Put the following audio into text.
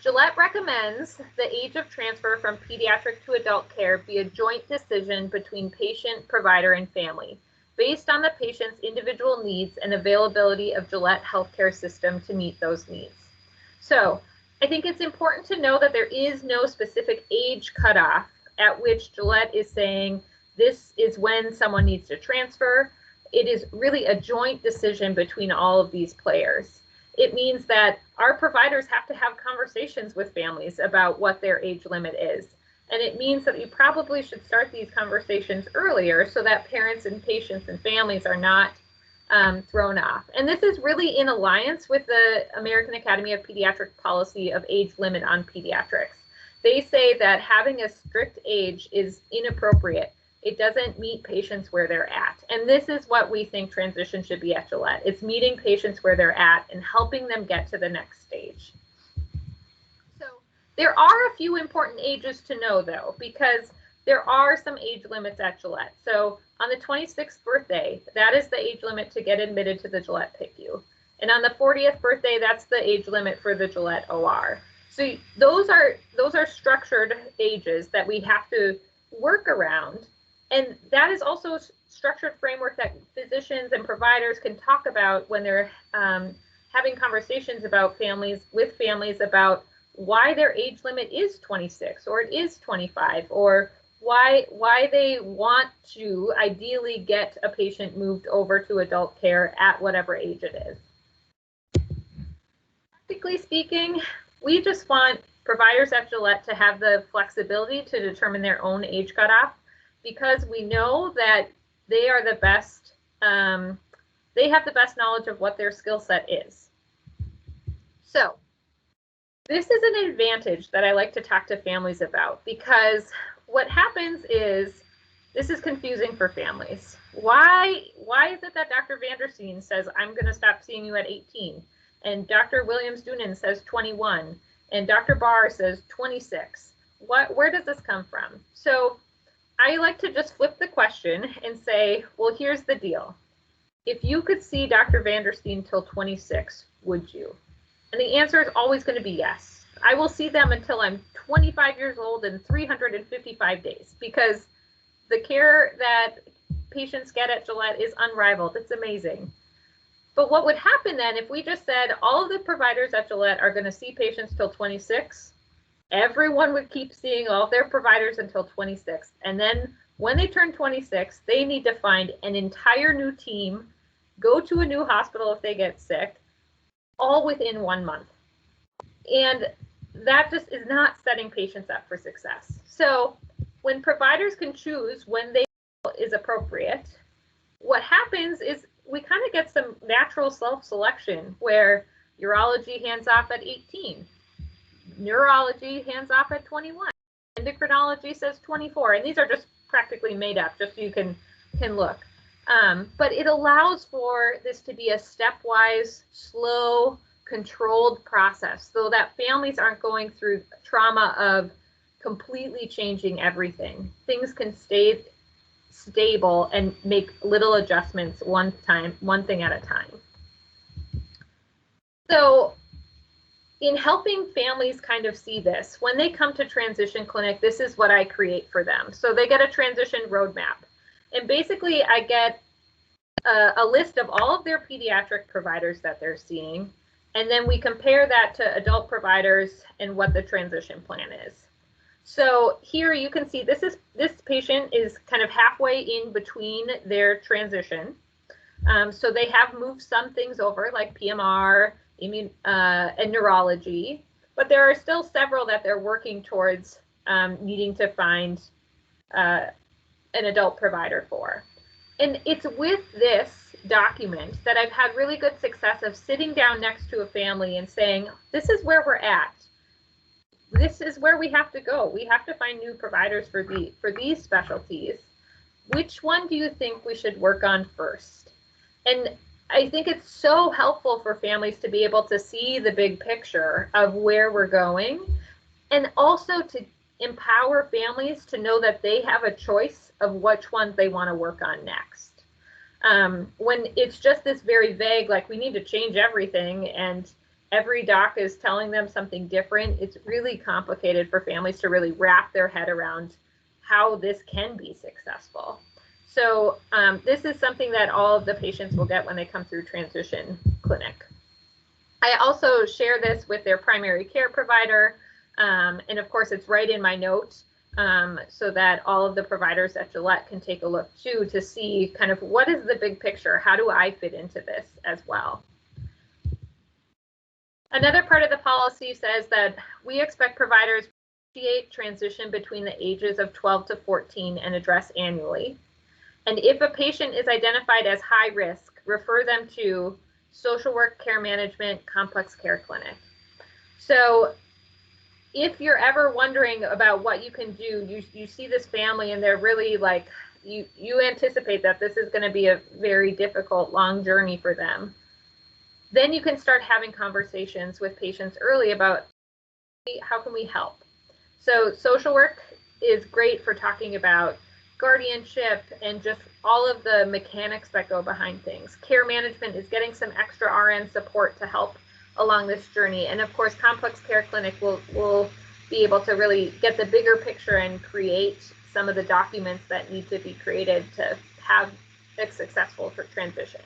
Gillette recommends the age of transfer from pediatric to adult care be a joint decision between patient, provider, and family, based on the patient's individual needs and availability of Gillette healthcare system to meet those needs. So I think it's important to know that there is no specific age cutoff at which Gillette is saying this is when someone needs to transfer. It is really a joint decision between all of these players. It means that our providers have to have conversations with families about what their age limit is. And it means that you probably should start these conversations earlier so that parents and patients and families are not thrown off. And this is really in alliance with the American Academy of Pediatric policy of age limit on pediatrics. They say that having a strict age is inappropriate. It doesn't meet patients where they're at. And this is what we think transition should be at Gillette. It's meeting patients where they're at and helping them get to the next stage. So there are a few important ages to know though, because there are some age limits at Gillette. So on the 26th birthday, that is the age limit to get admitted to the Gillette PICU. And on the 40th birthday, that's the age limit for the Gillette OR. So those are structured ages that we have to work around. And that is also a structured framework that physicians and providers can talk about when they're having conversations about with families about why their age limit is 26 or it is 25, or why they want to ideally get a patient moved over to adult care at whatever age it is. Practically speaking, we just want providers at Gillette to have the flexibility to determine their own age cutoff, because we know that they are the best, they have the best knowledge of what their skill set is. So this is an advantage that I like to talk to families about, because what happens is this is confusing for families. Why is it that Dr. Vandersteen says, I'm going to stop seeing you at 18, and Dr. Williams-Dunan says 21, and Dr. Bahr says 26? Where does this come from? So I like to just flip the question and say, well, here's the deal. If you could see Dr. Vandersteen till 26, would you? And the answer is always going to be yes. I will see them until I'm 25 years old and 355 days, because the care that patients get at Gillette is unrivaled. It's amazing. But what would happen then if we just said all of the providers at Gillette are going to see patients till 26? Everyone would keep seeing all their providers until 26. And then when they turn 26, they need to find an entire new team, go to a new hospital if they get sick, all within 1 month. And that just is not setting patients up for success. So when providers can choose when they is appropriate, what happens is we kind of get some natural self-selection where urology hands off at 18. Neurology hands off at 21. Endocrinology says 24, and these are just practically made up, just so you can look. But it allows for this to be a stepwise, slow, controlled process, so that families aren't going through trauma of completely changing everything. Things can stay stable and make little adjustments one thing at a time. So in helping families kind of see this, when they come to transition clinic, this is what I create for them. So they get a transition roadmap. And basically I get a list of all of their pediatric providers that they're seeing. And then we compare that to adult providers and what the transition plan is. So here you can see this patient is kind of halfway in between their transition. So they have moved some things over like PMR, and neurology, but there are still several that they're working towards needing to find an adult provider for. And it's with this document that I've had really good success of sitting down next to a family and saying, this is where we're at. This is where we have to go. We have to find new providers for these specialties. Which one do you think we should work on first? And I think it's so helpful for families to be able to see the big picture of where we're going, and also to empower families to know that they have a choice of which ones they want to work on next. When it's just this very vague, like we need to change everything, and every doc is telling them something different, it's really complicated for families to really wrap their head around how this can be successful. So this is something that all of the patients will get when they come through transition clinic. I also share this with their primary care provider, and of course it's right in my notes, so that all of the providers at Gillette can take a look too to see kind of what is the big picture, how do I fit into this as well. Another part of the policy says that we expect providers to initiate transition between the ages of 12 to 14 and address annually. And if a patient is identified as high risk, refer them to social work, care management, complex care clinic. So if you're ever wondering about what you can do, you see this family and they're really like, you anticipate that this is going to be a very difficult, long journey for them. Then you can start having conversations with patients early about how can we help. So social work is great for talking about guardianship and just all of the mechanics that go behind things. Care management is getting some extra RN support to help along this journey. And of course, complex care clinic will be able to really get the bigger picture and create some of the documents that need to be created to have a successful transition.